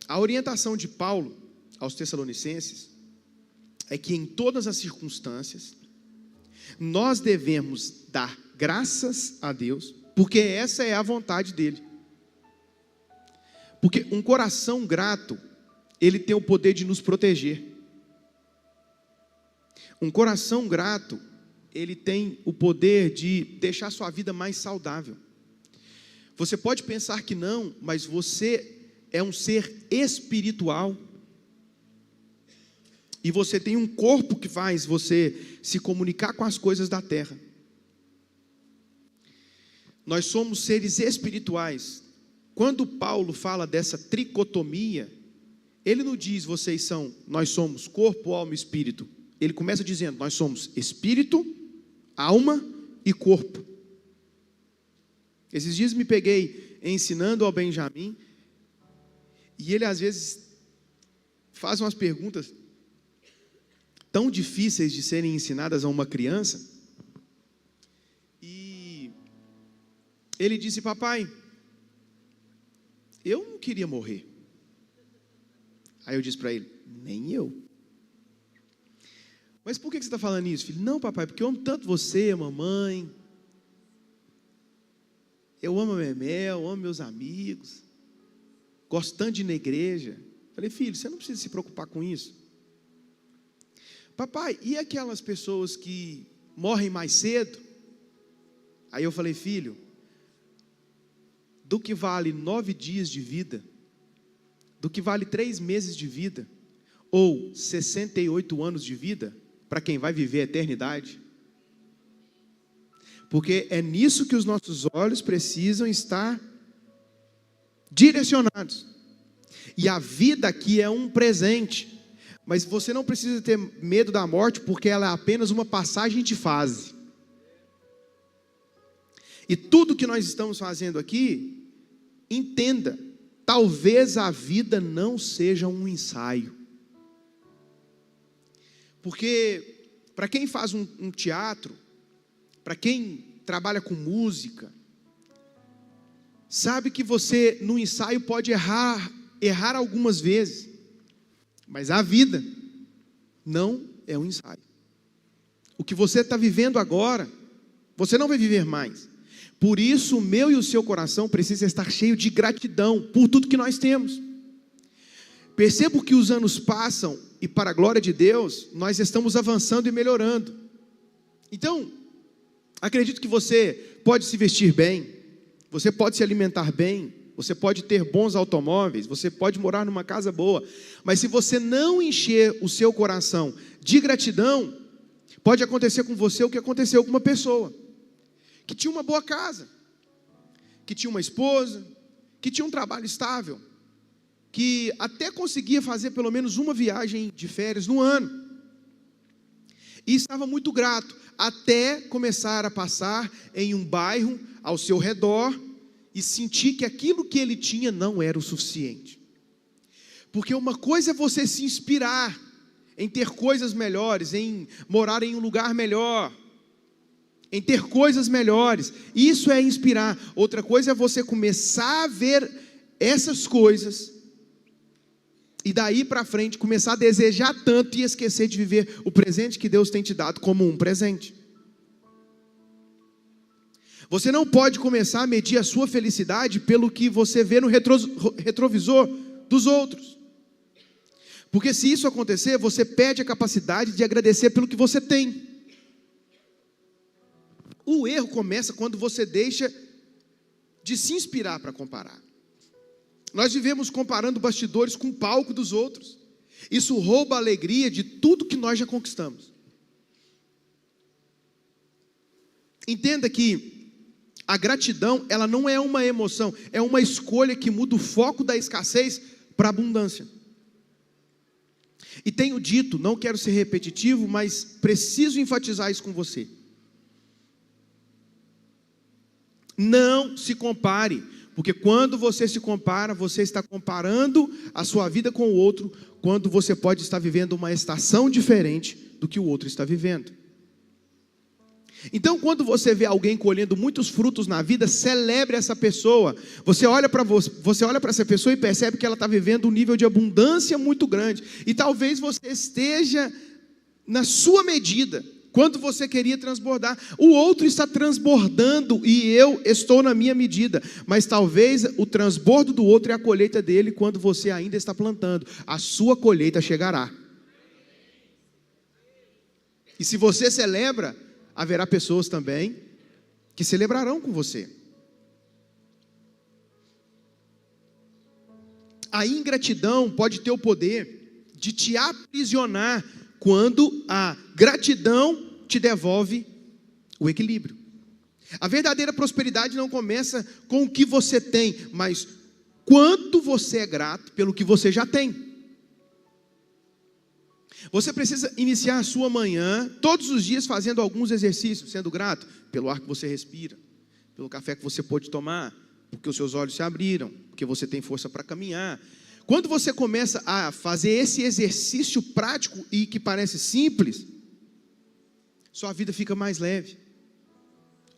A orientação de Paulo aos Tessalonicenses é que em todas as circunstâncias nós devemos dar graças a Deus, porque essa é a vontade dele. Porque um coração grato, ele tem o poder de nos proteger. Um coração grato, ele tem o poder de deixar sua vida mais saudável. Você pode pensar que não, mas você é um ser espiritual. E você tem um corpo que faz você se comunicar com as coisas da terra. Nós somos seres espirituais. Quando Paulo fala dessa tricotomia, ele não diz nós somos corpo, alma e espírito. Ele começa dizendo, nós somos espírito, alma e corpo. Esses dias me peguei ensinando ao Benjamin, e ele às vezes faz umas perguntas tão difíceis de serem ensinadas a uma criança. E ele disse, papai, eu não queria morrer. Aí eu disse para ele, nem eu. Mas por que você está falando isso, filho? Não, papai, porque eu amo tanto você, mamãe. Eu amo a Memel, eu amo meus amigos. Gosto tanto de ir na igreja. Falei, filho, você não precisa se preocupar com isso. Papai, e aquelas pessoas que morrem mais cedo? Aí eu falei, filho, do que vale 9 dias de vida, do que vale 3 meses de vida, ou 68 anos de vida, para quem vai viver a eternidade? Porque é nisso que os nossos olhos precisam estar direcionados. E a vida aqui é um presente. Mas você não precisa ter medo da morte, porque ela é apenas uma passagem de fase. E tudo que nós estamos fazendo aqui, entenda, talvez a vida não seja um ensaio. Porque, para quem faz um teatro, para quem trabalha com música, sabe que você no ensaio pode errar algumas vezes, mas a vida não é um ensaio. O que você está vivendo agora, você não vai viver mais. Por isso o meu e o seu coração precisa estar cheio de gratidão por tudo que nós temos. Percebo que os anos passam e, para a glória de Deus, nós estamos avançando e melhorando. Então, acredito que você pode se vestir bem, você pode se alimentar bem, você pode ter bons automóveis, você pode morar numa casa boa, mas se você não encher o seu coração de gratidão, pode acontecer com você o que aconteceu com uma pessoa que tinha uma boa casa, que tinha uma esposa, que tinha um trabalho estável, que até conseguia fazer pelo menos uma viagem de férias no ano, e estava muito grato, até começar a passar em um bairro ao seu redor, e sentir que aquilo que ele tinha não era o suficiente. Porque uma coisa é você se inspirar em ter coisas melhores, em morar em um lugar melhor, em ter coisas melhores, isso é inspirar. Outra coisa é você começar a ver essas coisas, e daí para frente começar a desejar tanto e esquecer de viver o presente que Deus tem te dado como um presente. Você não pode começar a medir a sua felicidade pelo que você vê no retrovisor dos outros. Porque se isso acontecer, você perde a capacidade de agradecer pelo que você tem. O erro começa quando você deixa de se inspirar para comparar. Nós vivemos comparando bastidores com o palco dos outros. Isso rouba a alegria de tudo que nós já conquistamos. Entenda que a gratidão, ela não é uma emoção, é uma escolha que muda o foco da escassez para a abundância. E tenho dito, não quero ser repetitivo, mas preciso enfatizar isso com você. Não se compare, porque quando você se compara, você está comparando a sua vida com o outro, quando você pode estar vivendo uma estação diferente do que o outro está vivendo. Então, quando você vê alguém colhendo muitos frutos na vida, celebre essa pessoa. Você olha para essa pessoa e percebe que ela está vivendo um nível de abundância muito grande. E talvez você esteja na sua medida, quando você queria transbordar. O outro está transbordando e eu estou na minha medida. Mas talvez o transbordo do outro é a colheita dele quando você ainda está plantando. A sua colheita chegará. E se você celebra, haverá pessoas também que celebrarão com você. A ingratidão pode ter o poder de te aprisionar quando a gratidão te devolve o equilíbrio. A verdadeira prosperidade não começa com o que você tem, mas quanto você é grato pelo que você já tem. Você precisa iniciar a sua manhã, todos os dias, fazendo alguns exercícios, sendo grato pelo ar que você respira, pelo café que você pôde tomar, porque os seus olhos se abriram, porque você tem força para caminhar. Quando você começa a fazer esse exercício prático e que parece simples, sua vida fica mais leve.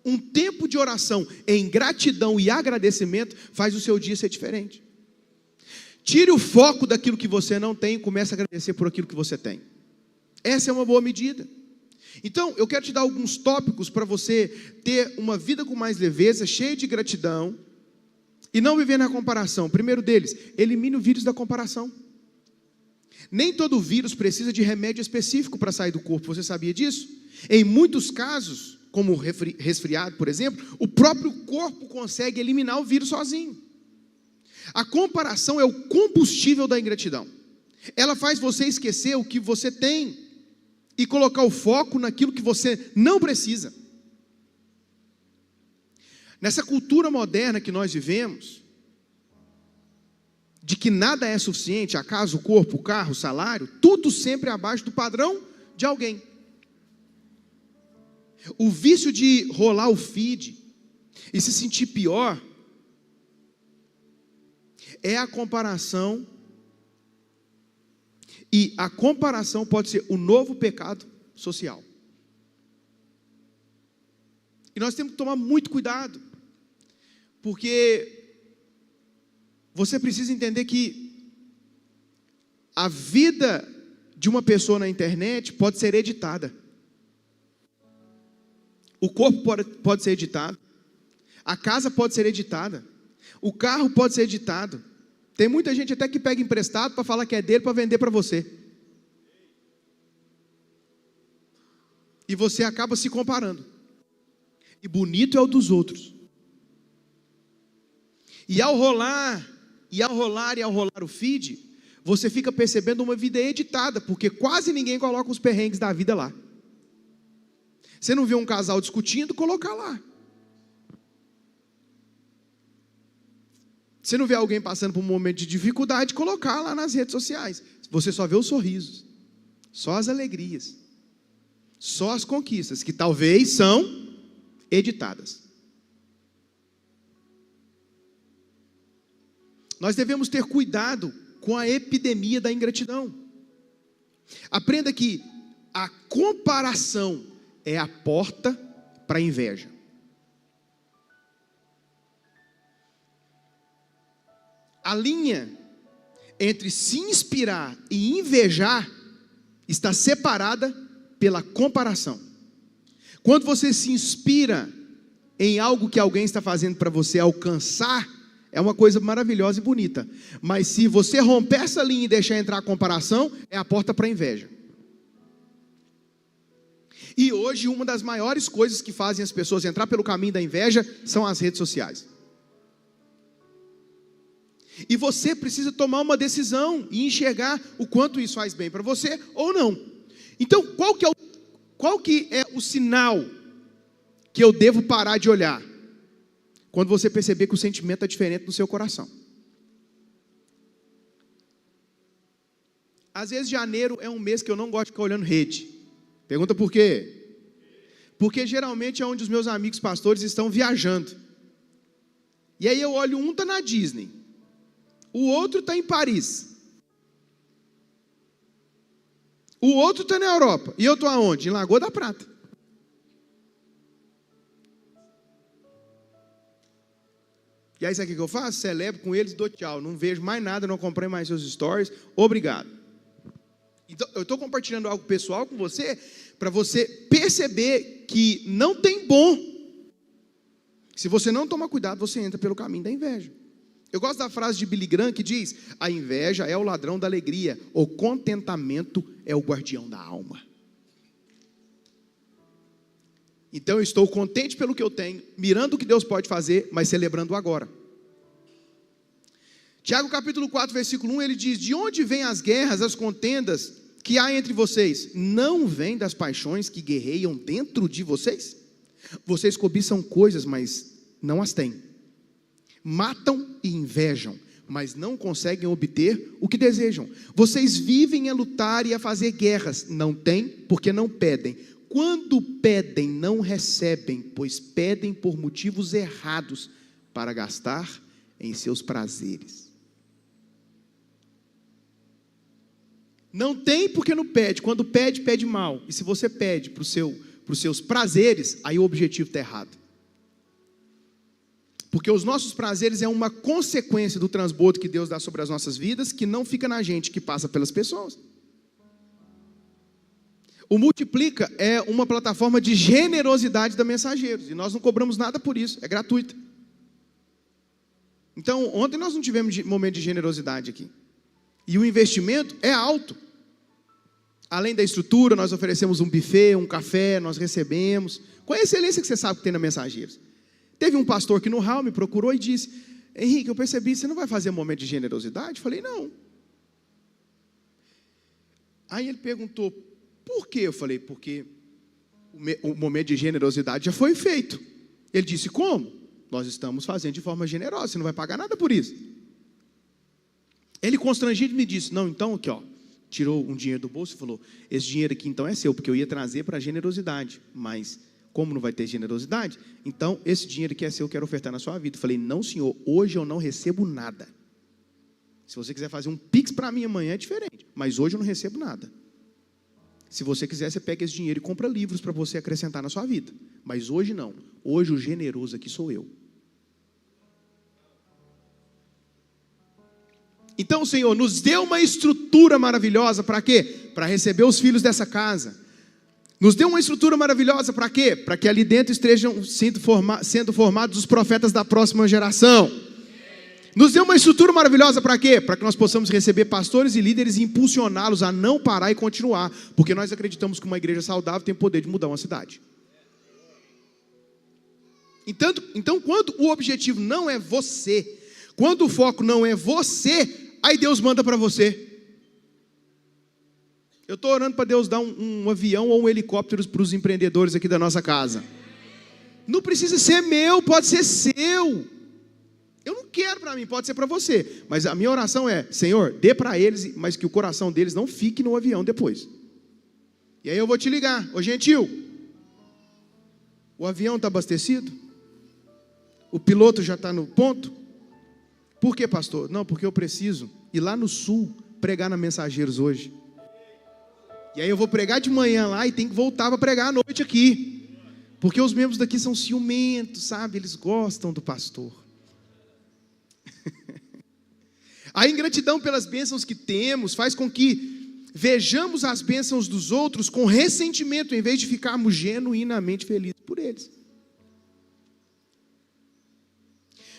Um tempo de oração em gratidão e agradecimento faz o seu dia ser diferente. Tire o foco daquilo que você não tem e comece a agradecer por aquilo que você tem. Essa é uma boa medida. Então, eu quero te dar alguns tópicos para você ter uma vida com mais leveza, cheia de gratidão e não viver na comparação. Primeiro deles, elimine o vírus da comparação. Nem todo vírus precisa de remédio específico para sair do corpo. Você sabia disso? Em muitos casos, como resfriado, por exemplo, o próprio corpo consegue eliminar o vírus sozinho. A comparação é o combustível da ingratidão. Ela faz você esquecer o que você tem e colocar o foco naquilo que você não precisa. Nessa cultura moderna que nós vivemos, de que nada é suficiente, a casa, o corpo, o carro, o salário, tudo sempre abaixo do padrão de alguém. O vício de rolar o feed e se sentir pior é a comparação, e a comparação pode ser o novo pecado social. E nós temos que tomar muito cuidado, porque você precisa entender que a vida de uma pessoa na internet pode ser editada. O corpo pode ser editado, a casa pode ser editada, o carro pode ser editado. Tem muita gente até que pega emprestado para falar que é dele para vender para você. E você acaba se comparando. E bonito é o dos outros. E ao rolar o feed, você fica percebendo uma vida editada, porque quase ninguém coloca os perrengues da vida lá. Você não vê um casal discutindo, colocar lá. Você não vê alguém passando por um momento de dificuldade, colocar lá nas redes sociais. Você só vê os sorrisos, só as alegrias, só as conquistas, que talvez são editadas. Nós devemos ter cuidado com a epidemia da ingratidão. Aprenda que a comparação é a porta para a inveja. A linha entre se inspirar e invejar está separada pela comparação. Quando você se inspira em algo que alguém está fazendo para você alcançar, é uma coisa maravilhosa e bonita. Mas se você romper essa linha e deixar entrar a comparação, é a porta para a inveja. E hoje uma das maiores coisas que fazem as pessoas entrar pelo caminho da inveja são as redes sociais. E você precisa tomar uma decisão e enxergar o quanto isso faz bem para você ou não. Então, qual que é o sinal que eu devo parar de olhar? Quando você perceber que o sentimento é diferente no seu coração. Às vezes janeiro é um mês que eu não gosto de ficar olhando rede. Pergunta por quê? Porque geralmente é onde os meus amigos pastores estão viajando. E aí eu olho, um está na Disney, o outro está em Paris, o outro está na Europa, e eu estou aonde? Em Lagoa da Prata. E aí sabe o que eu faço? Celebro com eles, dou tchau. Não vejo mais nada, não acompanho mais seus stories. Obrigado. Então, eu estou compartilhando algo pessoal com você, para você perceber que não tem bom. Se você não tomar cuidado, você entra pelo caminho da inveja. Eu gosto da frase de Billy Graham que diz: a inveja é o ladrão da alegria, o contentamento é o guardião da alma. Então eu estou contente pelo que eu tenho, mirando o que Deus pode fazer, mas celebrando agora. Tiago capítulo 4, versículo 1, ele diz: de onde vêm as guerras, as contendas que há entre vocês? Não vêm das paixões que guerreiam dentro de vocês? Vocês cobiçam coisas, mas não as têm. Matam e invejam, mas não conseguem obter o que desejam. Vocês vivem a lutar e a fazer guerras, não têm porque não pedem. Quando pedem, não recebem, pois pedem por motivos errados, para gastar em seus prazeres. Não tem porque não pede. Quando pede, pede mal. E se você pede para os seus prazeres, aí o objetivo está errado. Porque os nossos prazeres é uma consequência do transbordo que Deus dá sobre as nossas vidas, que não fica na gente, que passa pelas pessoas. O Multiplica é uma plataforma de generosidade da Mensageiros, e nós não cobramos nada por isso, é gratuito. Então, ontem nós não tivemos momento de generosidade aqui. E o investimento é alto. Além da estrutura, nós oferecemos um buffet, um café, nós recebemos, com a excelência que você sabe que tem na Mensageiros. Teve um pastor que no hall me procurou e disse: Henrique, eu percebi, você não vai fazer um momento de generosidade? Eu falei: não. Aí ele perguntou: por quê? Eu falei: porque o momento de generosidade já foi feito. Ele disse: como? Nós estamos fazendo de forma generosa, você não vai pagar nada por isso. Ele constrangido me disse: não, então aqui ó, tirou um dinheiro do bolso e falou: esse dinheiro aqui então é seu, porque eu ia trazer para a generosidade, mas como não vai ter generosidade, então esse dinheiro aqui é seu, eu quero ofertar na sua vida. Eu falei: não senhor, hoje eu não recebo nada. Se você quiser fazer um pix para mim amanhã é diferente, mas hoje eu não recebo nada. Se você quiser, você pega esse dinheiro e compra livros para você acrescentar na sua vida. Mas hoje não. Hoje o generoso aqui sou eu. Então o Senhor nos deu uma estrutura maravilhosa para quê? Para receber os filhos dessa casa. Nos deu uma estrutura maravilhosa para quê? Para que ali dentro estejam sendo formados os profetas da próxima geração. Nos deu uma estrutura maravilhosa para quê? Para que nós possamos receber pastores e líderes e impulsioná-los a não parar e continuar. Porque nós acreditamos que uma igreja saudável tem o poder de mudar uma cidade. Então, quando o objetivo não é você, quando o foco não é você, aí Deus manda para você. Eu estou orando para Deus dar um avião ou um helicóptero para os empreendedores aqui da nossa casa. Não precisa ser meu, pode ser seu. Eu não quero para mim, pode ser para você. Mas a minha oração é: Senhor, dê para eles, mas que o coração deles não fique no avião depois. E aí eu vou te ligar: ô gentil, o avião está abastecido? O piloto já está no ponto? Por que, pastor? Não, porque eu preciso ir lá no sul pregar na Mensageiros hoje. E aí eu vou pregar de manhã lá e tem que voltar para pregar à noite aqui. Porque os membros daqui são ciumentos, sabe? Eles gostam do pastor. A ingratidão pelas bênçãos que temos faz com que vejamos as bênçãos dos outros com ressentimento, em vez de ficarmos genuinamente felizes por eles.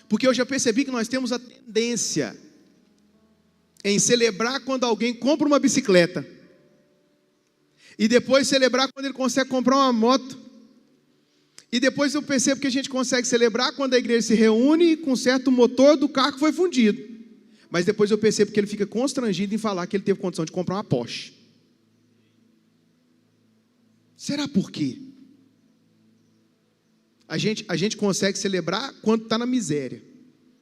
Porque eu já percebi que nós temos a tendência em celebrar quando alguém compra uma bicicleta, e depois celebrar quando ele consegue comprar uma moto, e depois eu percebo que a gente consegue celebrar quando a igreja se reúne e conserta o motor do carro que foi fundido. Mas depois eu percebo que ele fica constrangido em falar que ele teve condição de comprar uma Porsche. Será por quê? A gente consegue celebrar quando está na miséria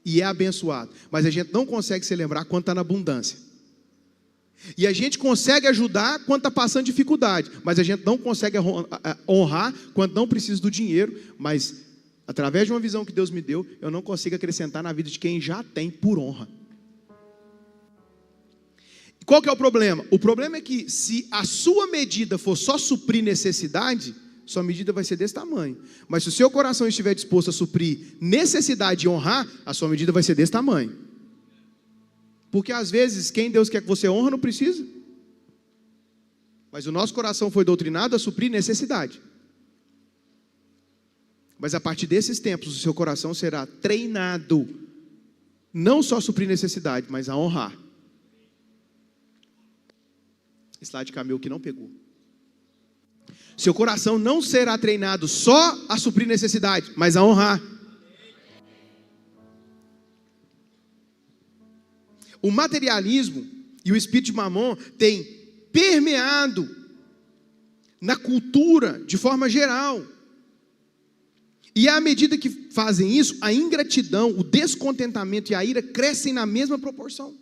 e é abençoado, mas a gente não consegue celebrar quando está na abundância. E a gente consegue ajudar quando está passando dificuldade, mas a gente não consegue honrar quando não precisa do dinheiro, mas através de uma visão que Deus me deu, eu não consigo acrescentar na vida de quem já tem por honra. Qual que é o problema? O problema é que se a sua medida for só suprir necessidade, sua medida vai ser desse tamanho. Mas se o seu coração estiver disposto a suprir necessidade e honrar, a sua medida vai ser desse tamanho. Porque às vezes, quem Deus quer que você honra não precisa. Mas o nosso coração foi doutrinado a suprir necessidade. Mas a partir desses tempos, o seu coração será treinado, não só a suprir necessidade, mas a honrar. Esse lado de cá meu que não pegou. Seu coração não será treinado só a suprir necessidade, mas a honrar. O materialismo e o espírito de Mamon têm permeado na cultura de forma geral. E à medida que fazem isso, a ingratidão, o descontentamento e a ira crescem na mesma proporção.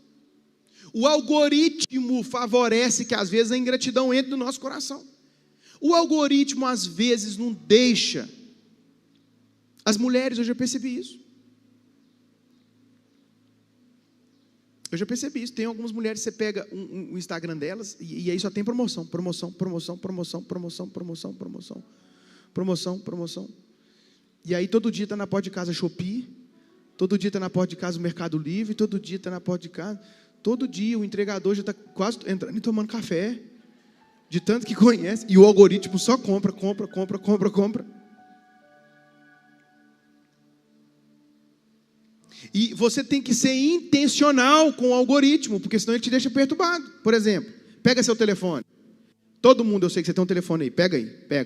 O algoritmo favorece que às vezes a ingratidão entre no nosso coração. O algoritmo às vezes não deixa. As mulheres, eu já percebi isso. Eu já percebi isso. Tem algumas mulheres, você pega o Instagram delas e aí só tem promoção. E aí todo dia está na porta de casa Shopee, todo dia está na porta de casa o Mercado Livre, todo dia está na porta de casa, todo dia o entregador já está quase entrando e tomando café, de tanto que conhece, e o algoritmo só compra. E você tem que ser intencional com o algoritmo, porque senão ele te deixa perturbado. Por exemplo, pega seu telefone. Todo mundo, eu sei que você tem um telefone aí, pega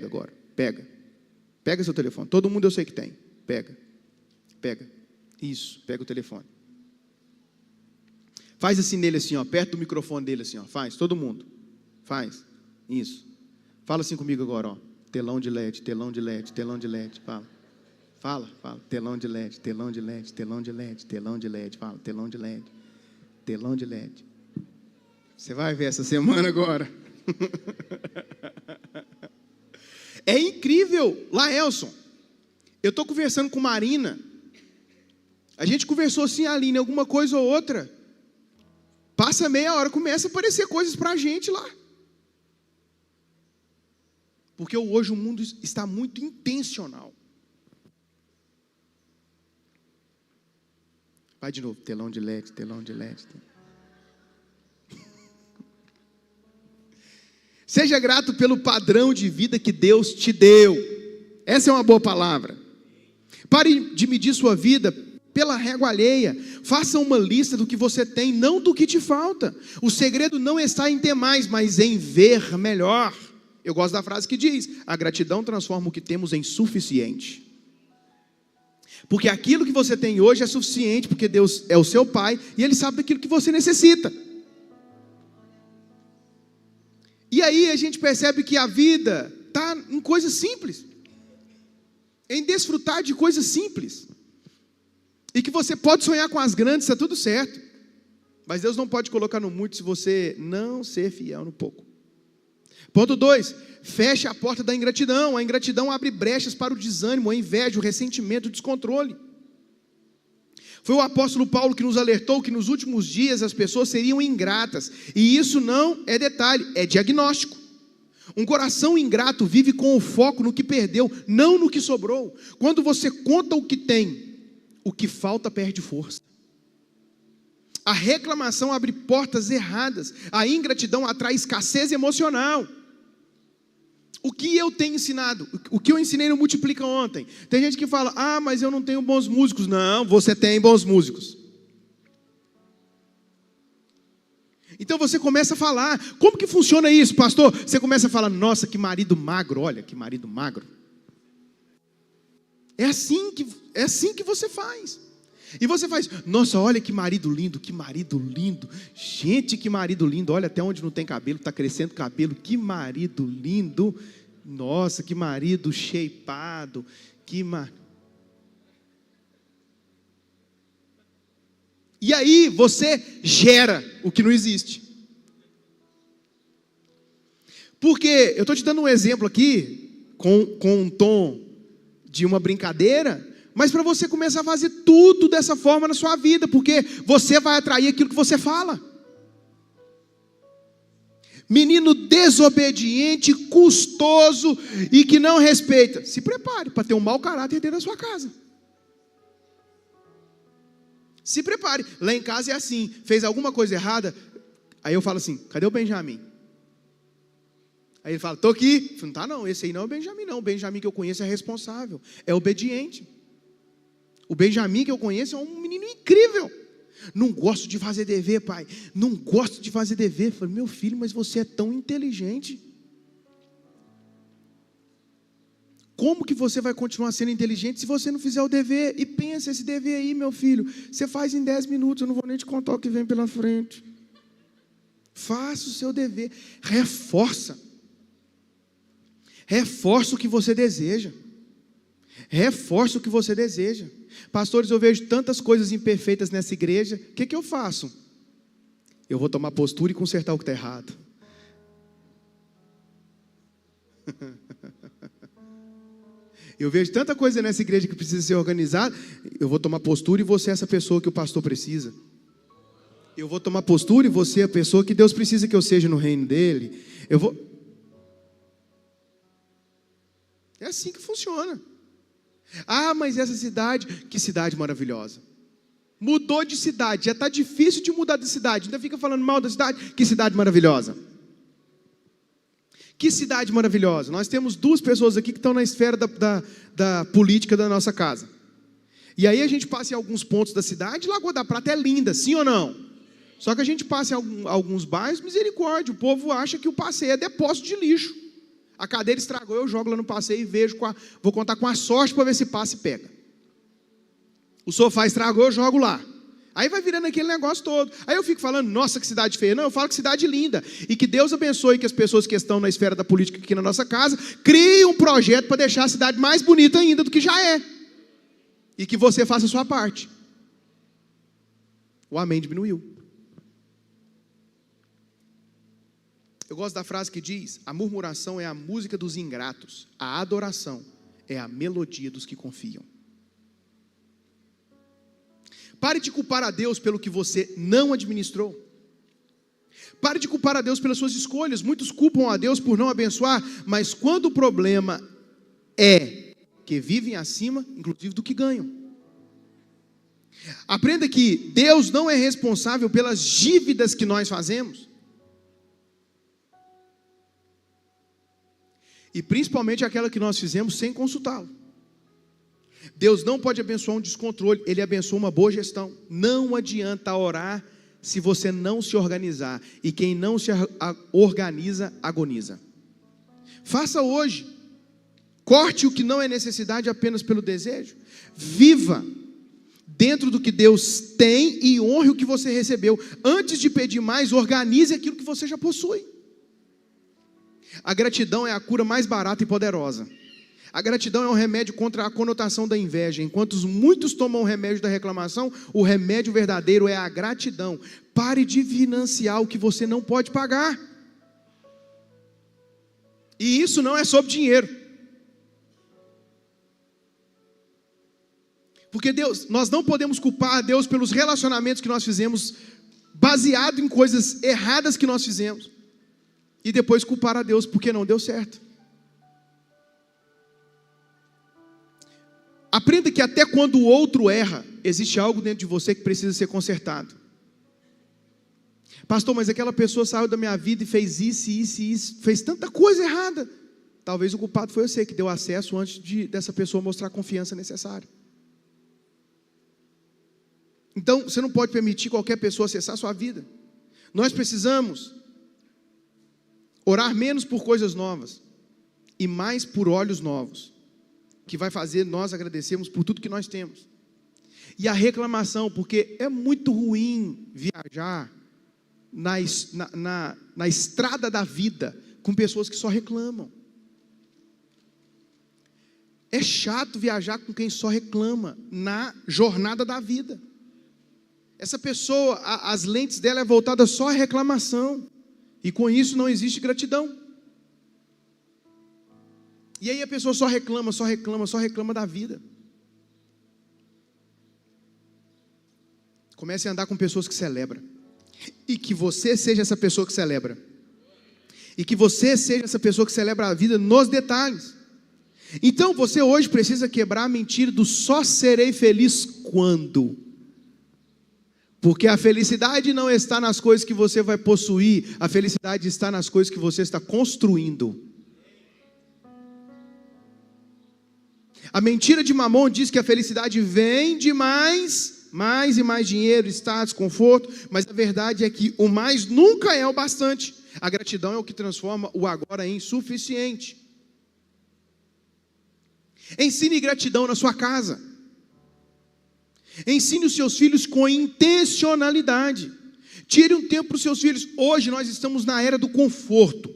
agora, pega seu telefone, todo mundo eu sei que tem, pega, isso, pega o telefone. Faz assim nele assim, ó, perto do microfone dele assim, ó, faz, todo mundo, faz, isso. Fala assim comigo agora, ó, telão de LED, fala, telão de LED, fala, telão de LED. Você vai ver essa semana agora. É incrível, Laelson, eu estou conversando com Marina, a gente conversou assim, Aline, alguma coisa ou outra, passa meia hora, começa a aparecer coisas para a gente lá, porque hoje o mundo está muito intencional. Vai de novo, telão de LED. Seja grato pelo padrão de vida que Deus te deu. Essa é uma boa palavra. Pare de medir sua vida pela régua alheia. Faça uma lista do que você tem, não do que te falta. O segredo não está em ter mais, mas em ver melhor. Eu gosto da frase que diz: a gratidão transforma o que temos em suficiente. Porque aquilo que você tem hoje é suficiente, porque Deus é o seu Pai e Ele sabe daquilo que você necessita. E aí a gente percebe que a vida está em coisas simples, em desfrutar de coisas simples, e que você pode sonhar com as grandes, está tudo certo, mas Deus não pode colocar no muito se você não ser fiel no pouco. Ponto 2, feche a porta da ingratidão. A ingratidão abre brechas para o desânimo, a inveja, o ressentimento, o descontrole. Foi o apóstolo Paulo que nos alertou que nos últimos dias as pessoas seriam ingratas. E isso não é detalhe, é diagnóstico. Um coração ingrato vive com o foco no que perdeu, não no que sobrou. Quando você conta o que tem, o que falta perde força. A reclamação abre portas erradas. A ingratidão atrai escassez emocional. O que eu tenho ensinado? O que eu ensinei no Multiplica ontem? Tem gente que fala: ah, mas eu não tenho bons músicos. Não, você tem bons músicos. Então você começa a falar: como que funciona isso, pastor? Você começa a falar: nossa, que marido magro, olha, que marido magro. É assim que você faz. E você faz: nossa, olha que marido lindo, gente, que marido lindo, olha até onde não tem cabelo, está crescendo cabelo, que marido lindo, nossa, que marido shapeado, E aí você gera o que não existe. Porque, eu estou te dando um exemplo aqui, com um tom de uma brincadeira, mas para você começar a fazer tudo dessa forma na sua vida, porque você vai atrair aquilo que você fala. menino desobediente, custoso e que não respeita. Se prepare para ter um mau caráter dentro da sua casa. Se prepare. Lá em casa é assim, fez alguma coisa errada, aí eu falo assim, cadê o Benjamin? Aí ele fala, estou aqui. Eu falo, não tá não, esse aí não é o Benjamin não. O Benjamin que eu conheço é responsável, é obediente. O Benjamin que eu conheço é um menino incrível. Não gosto de fazer dever, pai. Não gosto de fazer dever. Eu falei, meu filho, mas você é tão inteligente. Como que você vai continuar sendo inteligente se você não fizer o dever? E pensa, esse dever aí, meu filho, você faz em 10 minutos, eu não vou nem te contar o que vem pela frente. Faça o seu dever, reforça o que você deseja, reforça o que você deseja. Pastores, eu vejo tantas coisas imperfeitas nessa igreja, o que eu faço? Eu vou tomar postura e consertar o que está errado. Eu vejo tanta coisa nessa igreja que precisa ser organizada, eu vou tomar postura e você é essa pessoa que o pastor precisa. Eu vou tomar postura e você é a pessoa que Deus precisa que eu seja no reino dele. É assim que funciona. Ah, mas essa cidade, que cidade maravilhosa. Mudou de cidade, já está difícil de mudar de cidade, ainda fica falando mal da cidade, que cidade maravilhosa. Que cidade maravilhosa. Nós temos 2 pessoas aqui que estão na esfera da política da nossa casa. E aí a gente passa em alguns pontos da cidade, Lagoa da Prata é linda, sim ou não? Só que a gente passa em alguns bairros, misericórdia, o povo acha que o passeio é depósito de lixo. A cadeira estragou, eu jogo lá no passeio e vejo, vou contar com a sorte para ver se passa e pega. O sofá estragou, eu jogo lá. Aí vai virando aquele negócio todo. Aí eu fico falando, nossa, que cidade feia. Não, eu falo que cidade linda. E que Deus abençoe que as pessoas que estão na esfera da política aqui na nossa casa criem um projeto para deixar a cidade mais bonita ainda do que já é. E que você faça a sua parte. O amém diminuiu. Eu gosto da frase que diz, a murmuração é a música dos ingratos. A adoração é a melodia dos que confiam. Pare de culpar a Deus pelo que você não administrou. Pare de culpar a Deus pelas suas escolhas. Muitos culpam a Deus por não abençoar, mas quando o problema é que vivem acima, inclusive do que ganham. Aprenda que Deus não é responsável pelas dívidas que nós fazemos. E principalmente aquela que nós fizemos sem consultá-lo. Deus não pode abençoar um descontrole, Ele abençoa uma boa gestão. Não adianta orar se você não se organizar. E quem não se organiza, agoniza. Faça hoje. Corte o que não é necessidade apenas pelo desejo. Viva dentro do que Deus tem e honre o que você recebeu. Antes de pedir mais, organize aquilo que você já possui. A gratidão é a cura mais barata e poderosa. A gratidão é um remédio contra a conotação da inveja. Enquanto muitos tomam o remédio da reclamação, o remédio verdadeiro é a gratidão. Pare de financiar o que você não pode pagar. E isso não é sobre dinheiro. Porque nós não podemos culpar a Deus pelos relacionamentos que nós fizemos, baseado em coisas erradas que nós fizemos. E depois culpar a Deus porque não deu certo. Aprenda que até quando o outro erra, existe algo dentro de você que precisa ser consertado. Pastor, mas aquela pessoa saiu da minha vida e fez isso, isso e isso, fez tanta coisa errada. Talvez o culpado foi você que deu acesso antes dessa pessoa mostrar a confiança necessária. Então, você não pode permitir qualquer pessoa acessar a sua vida. Nós precisamos orar menos por coisas novas e mais por olhos novos, que vai fazer nós agradecermos por tudo que nós temos. E a reclamação, porque é muito ruim viajar na estrada da vida com pessoas que só reclamam. É chato viajar com quem só reclama na jornada da vida. Essa pessoa, as lentes dela é voltada só à reclamação, e com isso não existe gratidão. E aí a pessoa só reclama da vida. Comece a andar com pessoas que celebram. E que você seja essa pessoa que celebra. E que você seja essa pessoa que celebra a vida nos detalhes. Então você hoje precisa quebrar a mentira do só serei feliz quando. Porque a felicidade não está nas coisas que você vai possuir, a felicidade está nas coisas que você está construindo. A mentira de Mamon diz que a felicidade vem de mais e mais dinheiro, status, conforto, mas a verdade é que o mais nunca é o bastante. A gratidão é o que transforma o agora em suficiente. Ensine gratidão na sua casa. Ensine os seus filhos com intencionalidade. Tire um tempo para os seus filhos. Hoje nós estamos na era do conforto.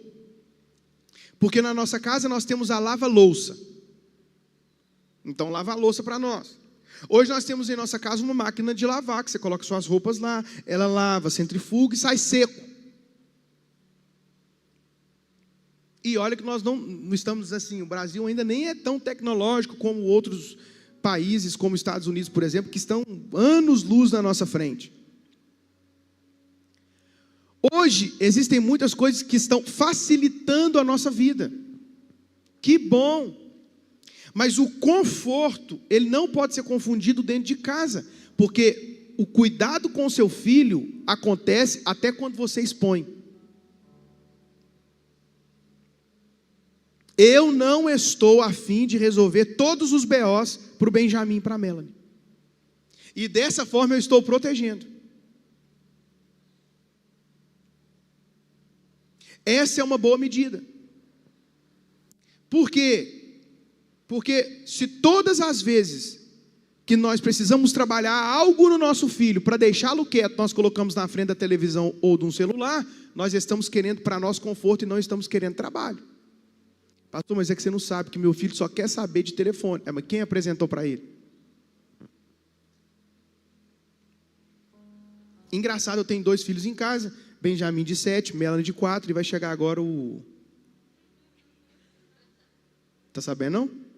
Porque na nossa casa nós temos a lava-louça. Então lava a louça para nós. Hoje nós temos em nossa casa uma máquina de lavar, que você coloca suas roupas lá, ela lava, centrifuga e sai seco. E olha que nós não estamos assim, o Brasil ainda nem é tão tecnológico como outros países, como os Estados Unidos, por exemplo, que estão anos-luz na nossa frente. Hoje existem muitas coisas que estão facilitando a nossa vida. Que bom! Mas o conforto, ele não pode ser confundido dentro de casa, porque o cuidado com o seu filho acontece até quando você expõe. Eu não estou a fim de resolver todos os BOs para o Benjamin e para a Melanie. E dessa forma eu estou protegendo. Essa é uma boa medida. Por quê? Porque se todas as vezes que nós precisamos trabalhar algo no nosso filho para deixá-lo quieto, nós colocamos na frente da televisão ou de um celular, nós estamos querendo para nosso conforto e não estamos querendo trabalho. Pastor, mas é que você não sabe que meu filho só quer saber de telefone. Mas quem apresentou para ele? Engraçado, eu tenho 2 filhos em casa, Benjamin de 7, Melanie de 4, e vai chegar agora o... Está sabendo não?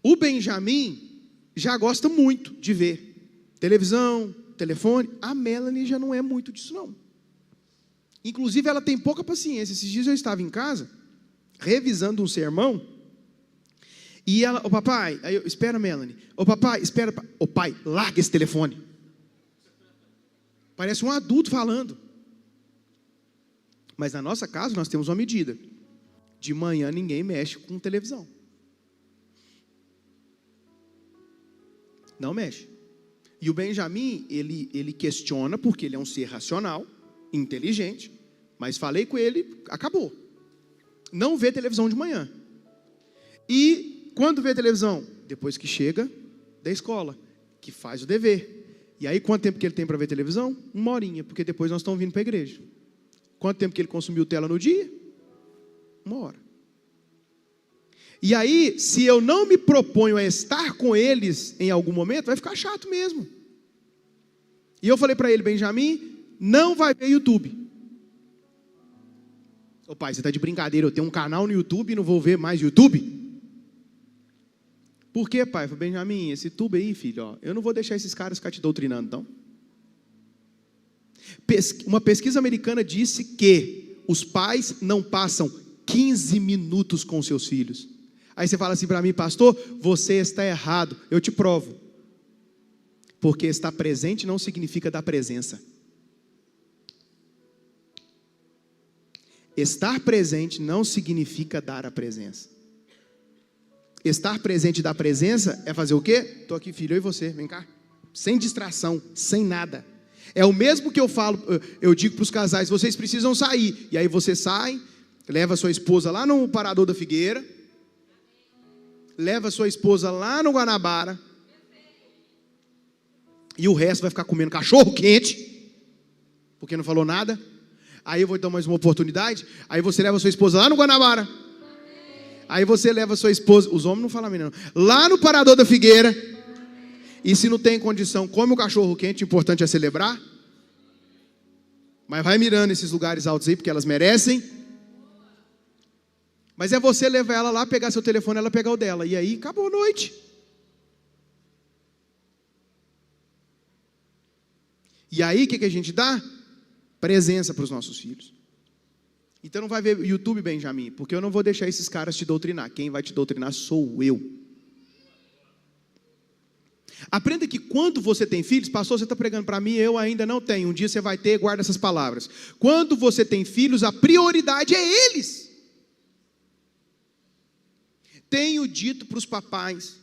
O Benjamin já gosta muito de ver televisão, telefone. A Melanie já não é muito disso não. Inclusive ela tem pouca paciência. Esses dias eu estava em casa, revisando um sermão, e ela, papai, aí eu, espera Melanie, papai, espera, pai, larga esse telefone. Parece um adulto falando. Mas na nossa casa nós temos uma medida. De manhã ninguém mexe com televisão. Não mexe. E o Benjamin, ele questiona porque ele é um ser racional, inteligente, mas falei com ele, acabou. Não vê televisão de manhã. E quando vê televisão? Depois que chega da escola, que faz o dever. E aí quanto tempo que ele tem para ver televisão? 1 horinha, porque depois nós estamos vindo para a igreja. Quanto tempo que ele consumiu tela no dia? 1 hora. E aí, se eu não me proponho a estar com eles em algum momento, vai ficar chato mesmo. E eu falei para ele, Benjamin, não vai ver YouTube. Ô pai, você está de brincadeira, eu tenho um canal no YouTube e não vou ver mais YouTube? Por quê, pai? Eu falei, Benjamin, esse YouTube aí, filho, ó, eu não vou deixar esses caras ficar te doutrinando, então. Uma pesquisa americana disse que os pais não passam 15 minutos com seus filhos. Aí você fala assim para mim, pastor, você está errado. Eu te provo. Porque estar presente não significa dar presença. Estar presente não significa dar a presença. Estar presente e dar presença é fazer o quê? Estou aqui, filho, eu e você, vem cá. Sem distração, sem nada. É o mesmo que eu falo, eu digo para os casais, vocês precisam sair. E aí você sai, leva sua esposa lá no Parador da Figueira, leva sua esposa lá no Guanabara, e o resto vai ficar comendo cachorro quente, porque não falou nada. Aí eu vou dar mais uma oportunidade. Aí você leva sua esposa lá no Guanabara. Aí você leva sua esposa, os homens não falam não, lá no Parador da Figueira. E se não tem condição, come o cachorro quente, o importante é celebrar. Mas vai mirando esses lugares altos aí, porque elas merecem. Mas é você levar ela lá, pegar seu telefone, ela pegar o dela. E aí, acabou a noite. E aí, o que a gente dá? presença para os nossos filhos. Então não vai ver YouTube, Benjamin, porque eu não vou deixar esses caras te doutrinar. Quem vai te doutrinar sou eu. Aprenda que quando você tem filhos, pastor, você está pregando para mim, eu ainda não tenho. Um dia você vai ter, guarda essas palavras. Quando você tem filhos, a prioridade é eles. Tenho dito para os papais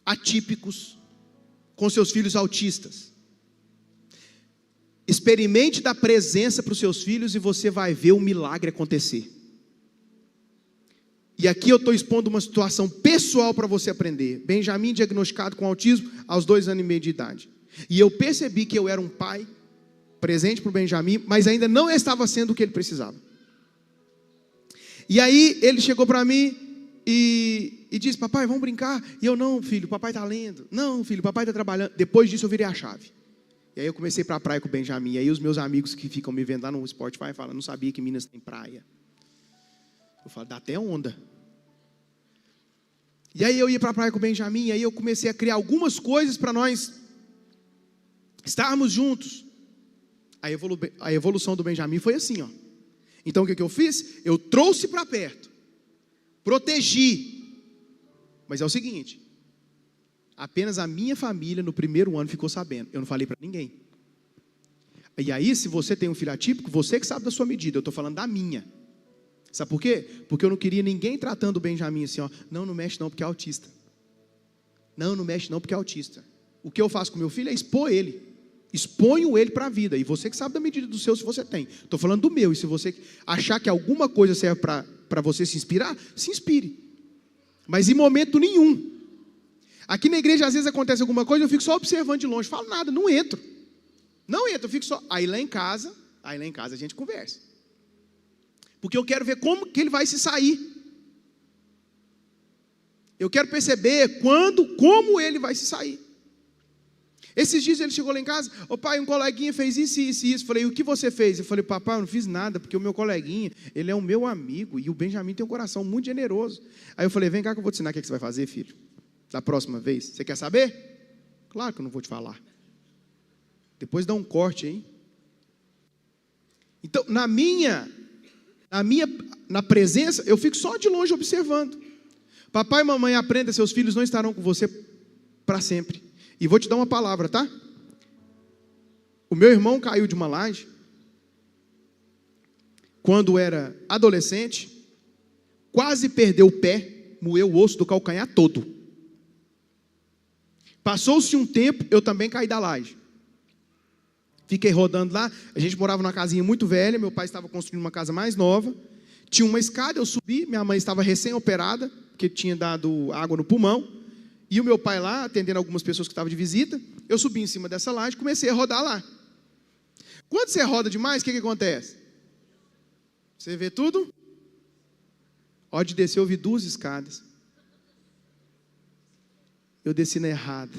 atípicos, com seus filhos autistas: experimente dar presença para os seus filhos e você vai ver o milagre acontecer. E aqui eu estou expondo uma situação pessoal para você aprender. Benjamin diagnosticado com autismo aos 2 anos e meio de idade. E eu percebi que eu era um pai presente para o Benjamin, mas ainda não estava sendo o que ele precisava. E aí ele chegou para mim e disse: papai, vamos brincar? E eu: não, filho, papai está lendo. Não, filho, papai está trabalhando. Depois disso eu virei a chave. E aí eu comecei para a praia com o Benjamin. E aí os meus amigos que ficam me vendo lá no Spotify falam: não sabia que Minas tem praia. Eu falo: dá até onda. E aí eu ia para a praia com o Benjamin. E aí eu comecei a criar algumas coisas para nós estarmos juntos. A evolução do Benjamin foi assim, ó. Então o que eu fiz? Eu trouxe para perto, protegi. Mas é o seguinte: apenas a minha família no primeiro ano ficou sabendo. Eu não falei para ninguém. E aí, se você tem um filho atípico, você que sabe da sua medida. Eu estou falando da minha. Sabe por quê? Porque eu não queria ninguém tratando o Benjamin assim, ó: não, não mexe não porque é autista. Não, não mexe não porque é autista. O que eu faço com meu filho é expor ele. Exponho ele para a vida. E você que sabe da medida do seu, se você tem. Estou falando do meu. E se você achar que alguma coisa serve para você se inspirar, se inspire. Mas em momento nenhum. Aqui na igreja, às vezes acontece alguma coisa, eu fico só observando de longe. Falo nada, não entro. Não entro, eu fico só. Aí lá em casa a gente conversa. Porque eu quero ver como que ele vai se sair. Eu quero perceber como ele vai se sair. Esses dias ele chegou lá em casa: ô pai, um coleguinha fez isso, isso e isso. Falei: o que você fez? Eu falei: papai, eu não fiz nada, porque o meu coleguinha, ele é o meu amigo, e o Benjamin tem um coração muito generoso. Aí eu falei: vem cá que eu vou te ensinar o que você vai fazer, filho, da próxima vez. Você quer saber? Claro que eu não vou te falar. Depois dá um corte, hein? Então, na presença, eu fico só de longe observando. Papai e mamãe, aprenda: seus filhos não estarão com você para sempre. E vou te dar uma palavra, tá? O meu irmão caiu de uma laje quando era adolescente, quase perdeu o pé, moeu o osso do calcanhar todo. Passou-se um tempo, eu também caí da laje. Fiquei rodando lá. A gente morava numa casinha muito velha, meu pai estava construindo uma casa mais nova. Tinha uma escada, eu subi, minha mãe estava recém-operada, porque tinha dado água no pulmão. E o meu pai lá, atendendo algumas pessoas que estavam de visita, eu subi em cima dessa laje e comecei a rodar lá. Quando você roda demais, o que acontece? Você vê tudo? Ó, de descer, eu vi 2 escadas. Eu desci na errada.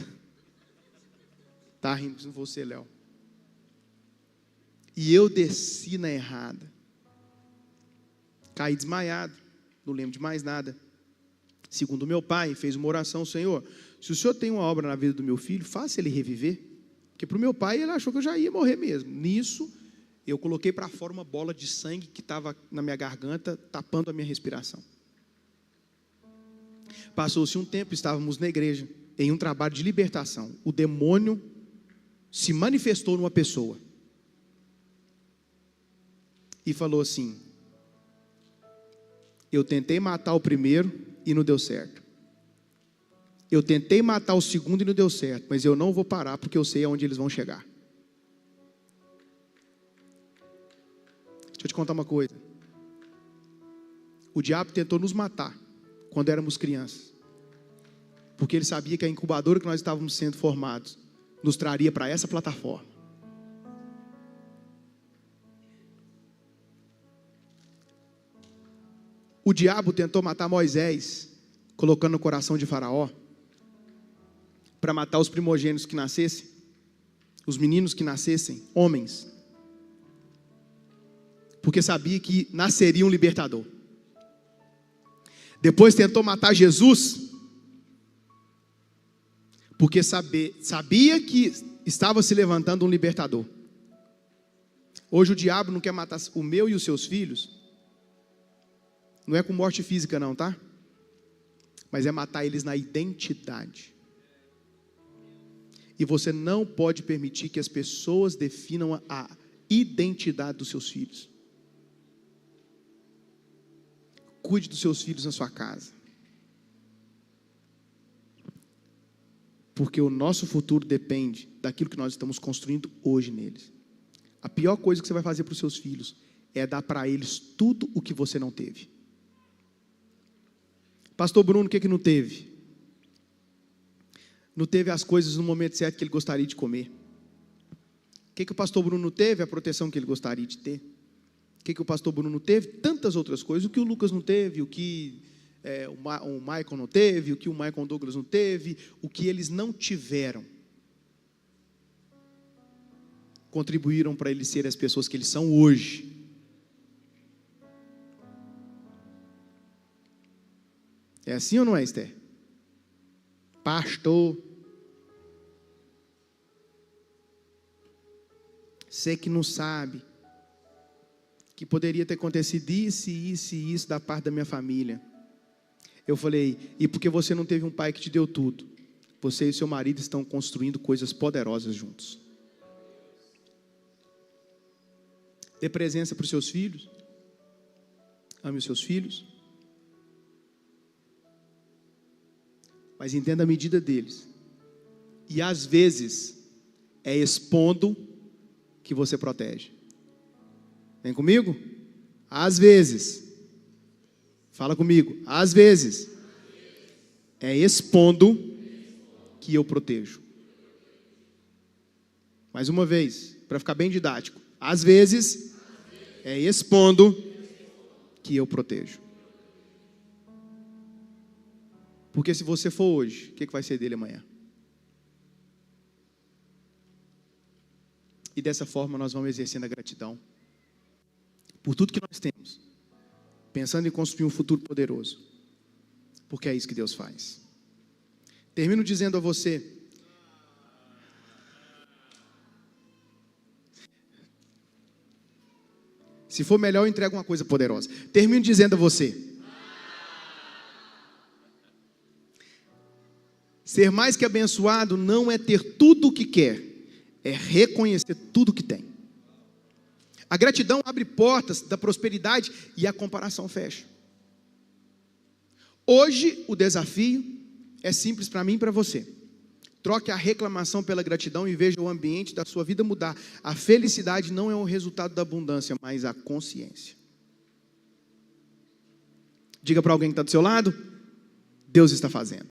Tá rindo com você, Léo. E eu desci na errada. Caí desmaiado. Não lembro de mais nada. Segundo meu pai, fez uma oração: Senhor, se o Senhor tem uma obra na vida do meu filho, faça ele reviver. Porque para o meu pai, ele achou que eu já ia morrer mesmo. Nisso, eu coloquei para fora uma bola de sangue que estava na minha garganta, tapando a minha respiração. Passou-se um tempo, estávamos na igreja, em um trabalho de libertação. O demônio se manifestou numa pessoa e falou assim: eu tentei matar o primeiro e não deu certo. Eu tentei matar o segundo e não deu certo, mas eu não vou parar porque eu sei aonde eles vão chegar. Deixa eu te contar uma coisa. O diabo tentou nos matar quando éramos crianças, porque ele sabia que a incubadora que nós estávamos sendo formados nos traria para essa plataforma. O diabo tentou matar Moisés, colocando no coração de Faraó, para matar os primogênitos que nascessem, os meninos que nascessem, homens, porque sabia que nasceria um libertador. Depois tentou matar Jesus, porque sabia que estava se levantando um libertador. Hoje o diabo não quer matar o meu e os seus filhos. Não é com morte física não, tá? Mas é matar eles na identidade. E você não pode permitir que as pessoas definam a identidade dos seus filhos. Cuide dos seus filhos na sua casa. Porque o nosso futuro depende daquilo que nós estamos construindo hoje neles. A pior coisa que você vai fazer para os seus filhos é dar para eles tudo o que você não teve. Pastor Bruno, o que não teve? Não teve as coisas no momento certo que ele gostaria de comer. O que o pastor Bruno teve? A proteção que ele gostaria de ter. O que o pastor Bruno teve? Tantas outras coisas. O que o Lucas não teve, o que o Michael não teve, o que o Michael Douglas não teve, o que eles não tiveram. Contribuíram para eles serem as pessoas que eles são hoje. É assim ou não é, Esther? Pastor, você que não sabe que poderia ter acontecido isso, isso e isso da parte da minha família. Eu falei, e porque você não teve um pai que te deu tudo? Você e seu marido estão construindo coisas poderosas juntos. Dê presença para os seus filhos. Ame os seus filhos. Mas entenda a medida deles. E às vezes é expondo que você protege. Vem comigo? Às vezes. Fala comigo. Às vezes é expondo que eu protejo. Mais uma vez, para ficar bem didático. Às vezes é expondo que eu protejo. Porque se você for hoje, o que vai ser dele amanhã? E dessa forma nós vamos exercendo a gratidão por tudo que nós temos, pensando em construir um futuro poderoso, porque é isso que Deus faz. Termino dizendo a você, se for melhor eu entrego uma coisa poderosa. Termino dizendo a você, ser mais que abençoado não é ter tudo o que quer, é reconhecer tudo o que tem. A gratidão abre portas da prosperidade e a comparação fecha. Hoje o desafio é simples para mim e para você. Troque a reclamação pela gratidão e veja o ambiente da sua vida mudar. A felicidade não é o resultado da abundância, mas a consciência. Diga para alguém que está do seu lado, Deus está fazendo.